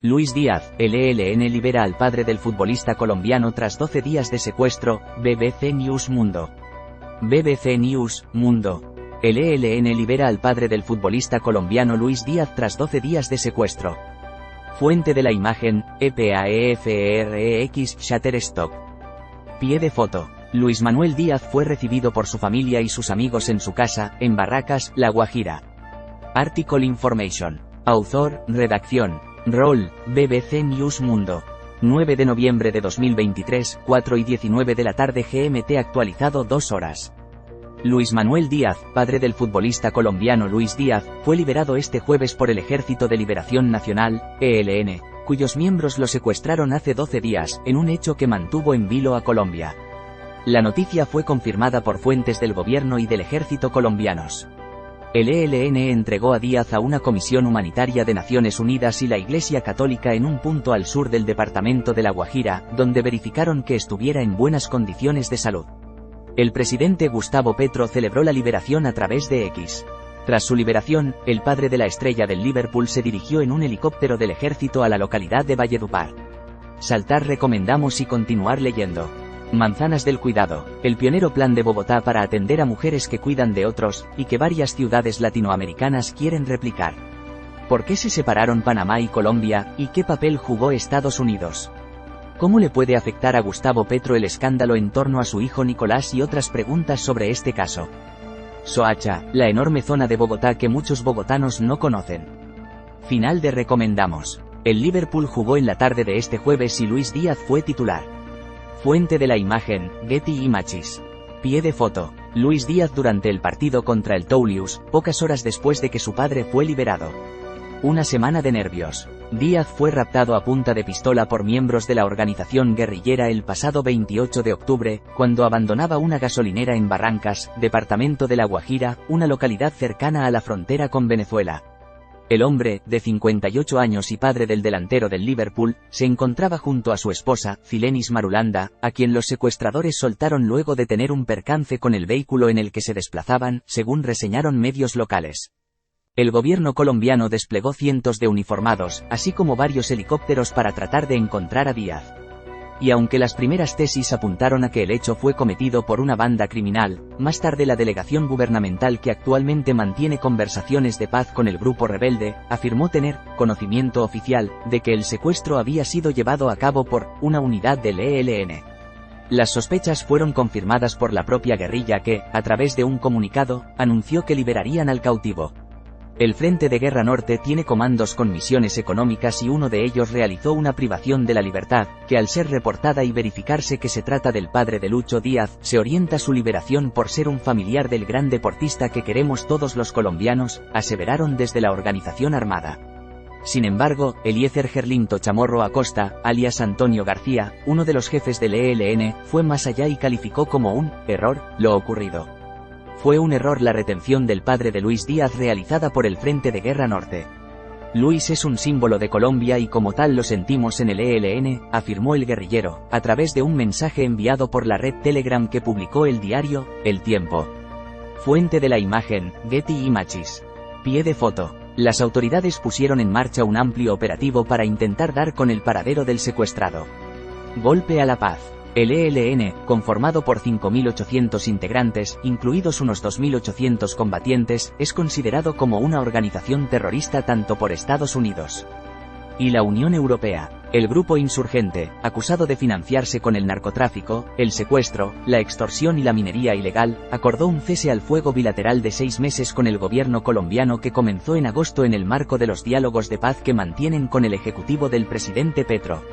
Luis Díaz, el ELN libera al padre del futbolista colombiano tras 12 días de secuestro, BBC News Mundo. BBC News Mundo. El ELN libera al padre del futbolista colombiano Luis Díaz tras 12 días de secuestro. Fuente de la imagen, EPAEFREX Shutterstock. Pie de foto. Luis Manuel Díaz fue recibido por su familia y sus amigos en su casa, en Barracas, La Guajira. Article Information. Autor, redacción. Rol, BBC News Mundo. 9 de noviembre de 2023, 4:19 de la tarde GMT actualizado 2 horas. Luis Manuel Díaz, padre del futbolista colombiano Luis Díaz, fue liberado este jueves por el Ejército de Liberación Nacional, ELN, cuyos miembros lo secuestraron hace 12 días, en un hecho que mantuvo en vilo a Colombia. La noticia fue confirmada por fuentes del gobierno y del ejército colombianos. El ELN entregó a Díaz a una comisión humanitaria de Naciones Unidas y la Iglesia Católica en un punto al sur del departamento de La Guajira, donde verificaron que estuviera en buenas condiciones de salud. El presidente Gustavo Petro celebró la liberación a través de X. Tras su liberación, el padre de la estrella del Liverpool se dirigió en un helicóptero del ejército a la localidad de Valledupar. Saltar recomendamos y continuar leyendo. Manzanas del Cuidado, el pionero plan de Bogotá para atender a mujeres que cuidan de otros, y que varias ciudades latinoamericanas quieren replicar. ¿Por qué se separaron Panamá y Colombia, y qué papel jugó Estados Unidos? ¿Cómo le puede afectar a Gustavo Petro el escándalo en torno a su hijo Nicolás y otras preguntas sobre este caso? Soacha, la enorme zona de Bogotá que muchos bogotanos no conocen. Final de recomendamos. El Liverpool jugó en la tarde de este jueves y Luis Díaz fue titular. Fuente de la imagen, Getty Images. Pie de foto. Luis Díaz durante el partido contra el Toulouse, pocas horas después de que su padre fue liberado. Una semana de nervios. Díaz fue raptado a punta de pistola por miembros de la organización guerrillera el pasado 28 de octubre, cuando abandonaba una gasolinera en Barrancas, departamento de La Guajira, una localidad cercana a la frontera con Venezuela. El hombre, de 58 años y padre del delantero del Liverpool, se encontraba junto a su esposa, Filenis Marulanda, a quien los secuestradores soltaron luego de tener un percance con el vehículo en el que se desplazaban, según reseñaron medios locales. El gobierno colombiano desplegó cientos de uniformados, así como varios helicópteros para tratar de encontrar a Díaz. Y aunque las primeras tesis apuntaron a que el hecho fue cometido por una banda criminal, más tarde la delegación gubernamental que actualmente mantiene conversaciones de paz con el grupo rebelde, afirmó tener conocimiento oficial de que el secuestro había sido llevado a cabo por una unidad del ELN. Las sospechas fueron confirmadas por la propia guerrilla que, a través de un comunicado, anunció que liberarían al cautivo. El Frente de Guerra Norte tiene comandos con misiones económicas y uno de ellos realizó una privación de la libertad, que al ser reportada y verificarse que se trata del padre de Lucho Díaz, se orienta su liberación por ser un familiar del gran deportista que queremos todos los colombianos, aseveraron desde la organización armada. Sin embargo, Eliezer Gerlinto Chamorro Acosta, alias Antonio García, uno de los jefes del ELN, fue más allá y calificó como un error lo ocurrido. Fue un error la retención del padre de Luis Díaz realizada por el Frente de Guerra Norte. Luis es un símbolo de Colombia y como tal lo sentimos en el ELN, afirmó el guerrillero, a través de un mensaje enviado por la red Telegram que publicó el diario El Tiempo. Fuente de la imagen, Getty Images. Pie de foto. Las autoridades pusieron en marcha un amplio operativo para intentar dar con el paradero del secuestrado. Golpe a la paz. El ELN, conformado por 5.800 integrantes, incluidos unos 2.800 combatientes, es considerado como una organización terrorista tanto por Estados Unidos y la Unión Europea. El grupo insurgente, acusado de financiarse con el narcotráfico, el secuestro, la extorsión y la minería ilegal, acordó un cese al fuego bilateral de 6 meses con el gobierno colombiano que comenzó en agosto en el marco de los diálogos de paz que mantienen con el ejecutivo del presidente Petro.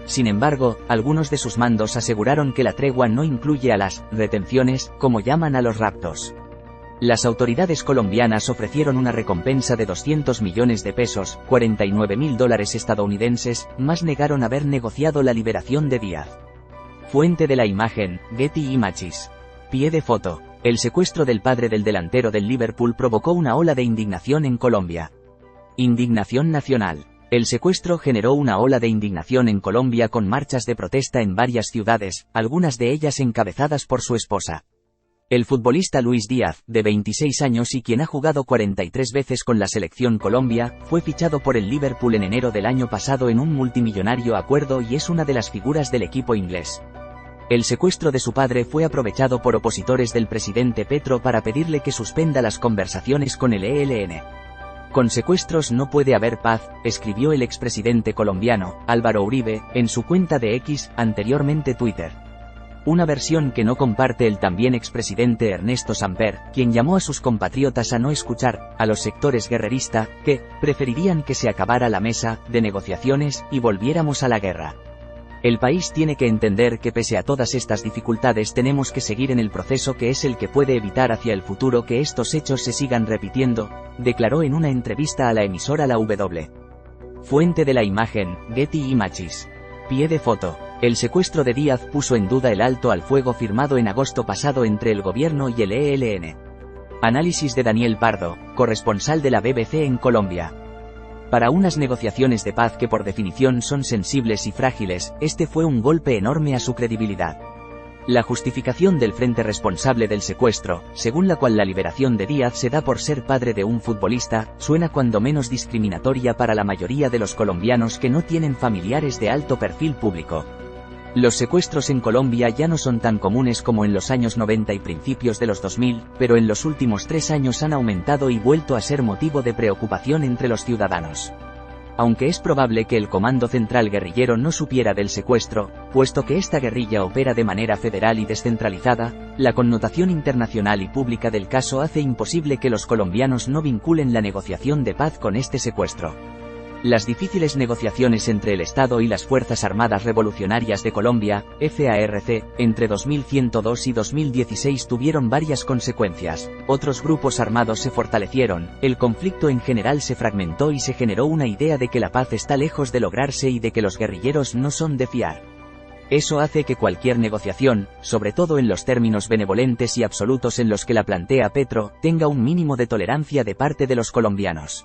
Sin embargo, algunos de sus mandos aseguraron que la tregua no incluye a las retenciones, como llaman a los raptos. Las autoridades colombianas ofrecieron una recompensa de 200 millones de pesos, $49.000 estadounidenses, más negaron haber negociado la liberación de Díaz. Fuente de la imagen, Getty Images. Pie de foto. El secuestro del padre del delantero del Liverpool provocó una ola de indignación en Colombia. Indignación nacional. El secuestro generó una ola de indignación en Colombia con marchas de protesta en varias ciudades, algunas de ellas encabezadas por su esposa. El futbolista Luis Díaz, de 26 años y quien ha jugado 43 veces con la selección Colombia, fue fichado por el Liverpool en enero del año pasado en un multimillonario acuerdo y es una de las figuras del equipo inglés. El secuestro de su padre fue aprovechado por opositores del presidente Petro para pedirle que suspenda las conversaciones con el ELN. Con secuestros no puede haber paz, escribió el expresidente colombiano, Álvaro Uribe, en su cuenta de X, anteriormente Twitter. Una versión que no comparte el también expresidente Ernesto Samper, quien llamó a sus compatriotas a no escuchar a los sectores guerreristas, que preferirían que se acabara la mesa de negociaciones y volviéramos a la guerra. El país tiene que entender que pese a todas estas dificultades tenemos que seguir en el proceso que es el que puede evitar hacia el futuro que estos hechos se sigan repitiendo, declaró en una entrevista a la emisora La W. Fuente de la imagen, Getty Images. Pie de foto. El secuestro de Díaz puso en duda el alto al fuego firmado en agosto pasado entre el gobierno y el ELN. Análisis de Daniel Pardo, corresponsal de la BBC en Colombia. Para unas negociaciones de paz que por definición son sensibles y frágiles, este fue un golpe enorme a su credibilidad. La justificación del frente responsable del secuestro, según la cual la liberación de Díaz se da por ser padre de un futbolista, suena cuando menos discriminatoria para la mayoría de los colombianos que no tienen familiares de alto perfil público. Los secuestros en Colombia ya no son tan comunes como en los años 90 y principios de los 2000, pero en los últimos 3 años han aumentado y vuelto a ser motivo de preocupación entre los ciudadanos. Aunque es probable que el Comando Central Guerrillero no supiera del secuestro, puesto que esta guerrilla opera de manera federal y descentralizada, la connotación internacional y pública del caso hace imposible que los colombianos no vinculen la negociación de paz con este secuestro. Las difíciles negociaciones entre el Estado y las Fuerzas Armadas Revolucionarias de Colombia, FARC, entre 2102 y 2016 tuvieron varias consecuencias. Otros grupos armados se fortalecieron, el conflicto en general se fragmentó y se generó una idea de que la paz está lejos de lograrse y de que los guerrilleros no son de fiar. Eso hace que cualquier negociación, sobre todo en los términos benevolentes y absolutos en los que la plantea Petro, tenga un mínimo de tolerancia de parte de los colombianos.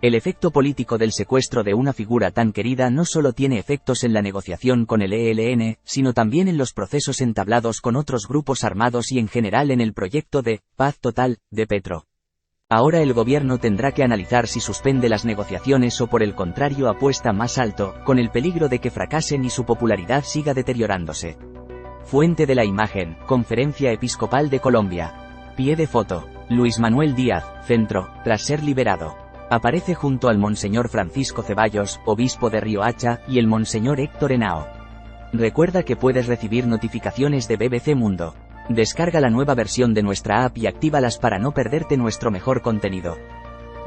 El efecto político del secuestro de una figura tan querida no solo tiene efectos en la negociación con el ELN, sino también en los procesos entablados con otros grupos armados y en general en el proyecto de paz total de Petro. Ahora el gobierno tendrá que analizar si suspende las negociaciones o por el contrario apuesta más alto, con el peligro de que fracasen y su popularidad siga deteriorándose. Fuente de la imagen, Conferencia Episcopal de Colombia. Pie de foto. Luis Manuel Díaz, centro, tras ser liberado. Aparece junto al Monseñor Francisco Ceballos, obispo de Riohacha, y el Monseñor Héctor Henao. Recuerda que puedes recibir notificaciones de BBC Mundo. Descarga la nueva versión de nuestra app y actívalas para no perderte nuestro mejor contenido.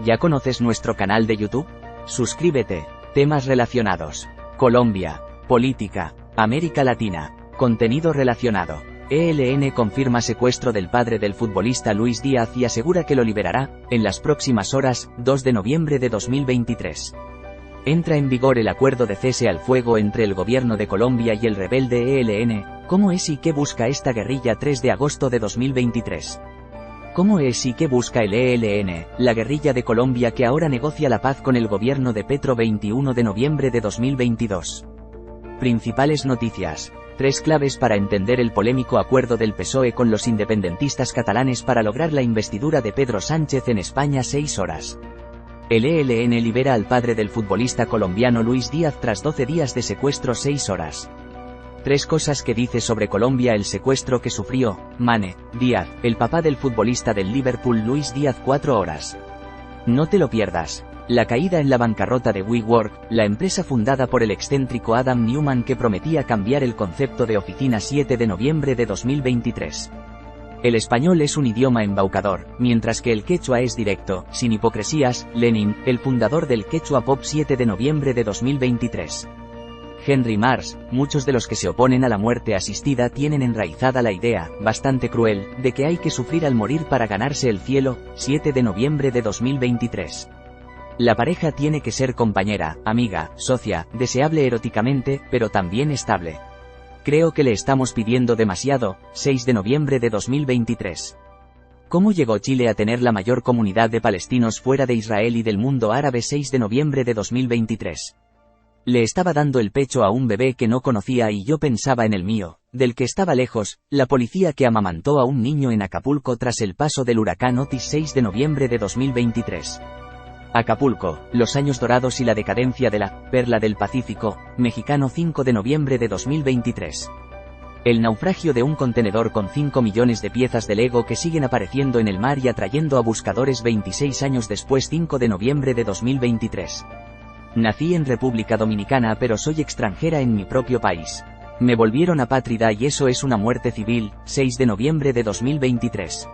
¿Ya conoces nuestro canal de YouTube? Suscríbete. Temas relacionados. Colombia. Política. América Latina. Contenido relacionado. ELN confirma secuestro del padre del futbolista Luis Díaz y asegura que lo liberará, en las próximas horas, 2 de noviembre de 2023. Entra en vigor el acuerdo de cese al fuego entre el gobierno de Colombia y el rebelde ELN. ¿Cómo es y qué busca esta guerrilla? 3 de agosto de 2023. ¿Cómo es y qué busca el ELN, la guerrilla de Colombia que ahora negocia la paz con el gobierno de Petro? 21 de noviembre de 2022. Principales noticias. 3 claves para entender el polémico acuerdo del PSOE con los independentistas catalanes para lograr la investidura de Pedro Sánchez en España. 6 horas. El ELN libera al padre del futbolista colombiano Luis Díaz tras 12 días de secuestro. 6 horas. 3 cosas que dice sobre Colombia el secuestro que sufrió Mane Díaz, el papá del futbolista del Liverpool Luis Díaz. 4 horas. No te lo pierdas. La caída en la bancarrota de WeWork, la empresa fundada por el excéntrico Adam Neumann que prometía cambiar el concepto de oficina. 7 de noviembre de 2023. El español es un idioma embaucador, mientras que el quechua es directo, sin hipocresías. Lenin, el fundador del quechua pop. 7 de noviembre de 2023. Henry Marsh, muchos de los que se oponen a la muerte asistida tienen enraizada la idea, bastante cruel, de que hay que sufrir al morir para ganarse el cielo. 7 de noviembre de 2023. La pareja tiene que ser compañera, amiga, socia, deseable eróticamente, pero también estable. Creo que le estamos pidiendo demasiado. 6 de noviembre de 2023. ¿Cómo llegó Chile a tener la mayor comunidad de palestinos fuera de Israel y del mundo árabe? 6 de noviembre de 2023. Le estaba dando el pecho a un bebé que no conocía y yo pensaba en el mío. del que estaba lejos, la policía que amamantó a un niño en Acapulco tras el paso del huracán Otis 6 de noviembre de 2023. Acapulco, los años dorados y la decadencia de la perla del Pacífico, mexicano 5 de noviembre de 2023. El naufragio de un contenedor con 5 millones de piezas de Lego que siguen apareciendo en el mar y atrayendo a buscadores 26 años después 5 de noviembre de 2023. Nací en República Dominicana pero soy extranjera en mi propio país. Me volvieron apátrida y eso es una muerte civil, 6 de noviembre de 2023.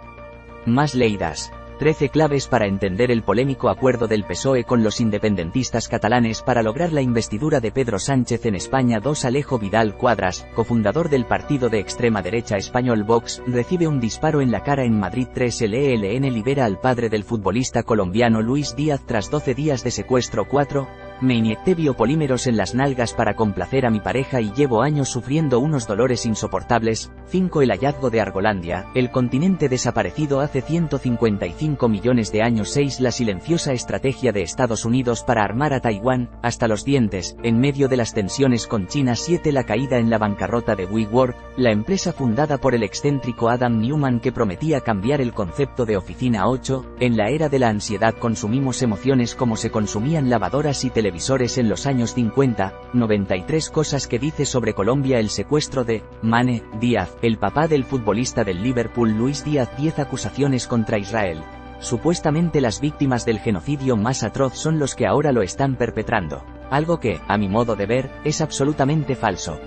Más leídas. 13 claves para entender el polémico acuerdo del PSOE con los independentistas catalanes para lograr la investidura de Pedro Sánchez en España. 2 Alejo Vidal Cuadras, cofundador del partido de extrema derecha español Vox, recibe un disparo en la cara en Madrid. 3 El ELN libera al padre del futbolista colombiano Luis Díaz tras 12 días de secuestro. 4 Me inyecté biopolímeros en las nalgas para complacer a mi pareja y llevo años sufriendo unos dolores insoportables. 5 El hallazgo de Argolandia, el continente desaparecido hace 155 millones de años. 6 La silenciosa estrategia de Estados Unidos para armar a Taiwán, hasta los dientes, en medio de las tensiones con China. 7 La caída en la bancarrota de WeWork, la empresa fundada por el excéntrico Adam Neumann que prometía cambiar el concepto de oficina. 8 En la era de la ansiedad consumimos emociones como se consumían lavadoras y televisores en los años 50. 93 cosas que dice sobre Colombia el secuestro de Mane Díaz, el papá del futbolista del Liverpool Luis Díaz. 10 acusaciones contra Israel. Supuestamente las víctimas del genocidio más atroz son los que ahora lo están perpetrando, algo que, a mi modo de ver, es absolutamente falso.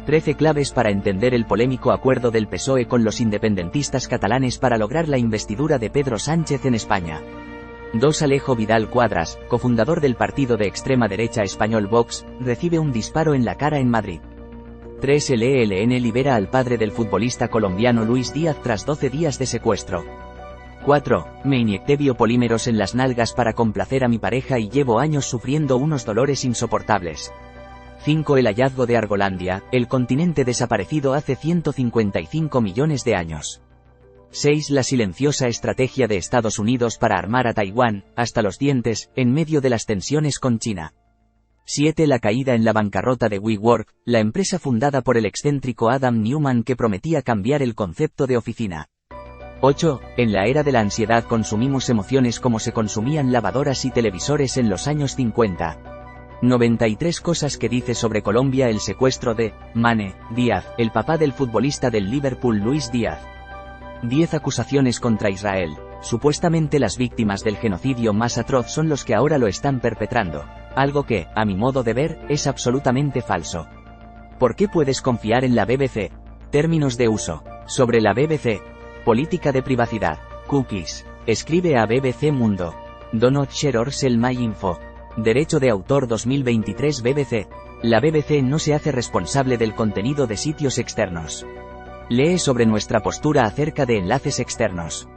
13 claves para entender el polémico acuerdo del PSOE con los independentistas catalanes para lograr la investidura de Pedro Sánchez en España. 2 Alejo Vidal Cuadras, cofundador del partido de extrema derecha español Vox, recibe un disparo en la cara en Madrid. 3 El ELN libera al padre del futbolista colombiano Luis Díaz tras 12 días de secuestro. 4 Me inyecté biopolímeros en las nalgas para complacer a mi pareja y llevo años sufriendo unos dolores insoportables. 5 El hallazgo de Argolandia, el continente desaparecido hace 155 millones de años. 6 La silenciosa estrategia de Estados Unidos para armar a Taiwán, hasta los dientes, en medio de las tensiones con China. 7 La caída en la bancarrota de WeWork, la empresa fundada por el excéntrico Adam Neumann que prometía cambiar el concepto de oficina. 8 En la era de la ansiedad consumimos emociones como se consumían lavadoras y televisores en los años 50. 93 cosas que dice sobre Colombia el secuestro de Mane Díaz, el papá del futbolista del Liverpool Luis Díaz. 10 acusaciones contra Israel. Supuestamente las víctimas del genocidio más atroz son los que ahora lo están perpetrando, algo que, a mi modo de ver, es absolutamente falso. ¿Por qué puedes confiar en la BBC? Términos de uso. Sobre la BBC. Política de privacidad. Cookies. Escribe a BBC Mundo. Do not share or sell my info. Derecho de autor 2023 BBC. La BBC no se hace responsable del contenido de sitios externos. Lee sobre nuestra postura acerca de enlaces externos.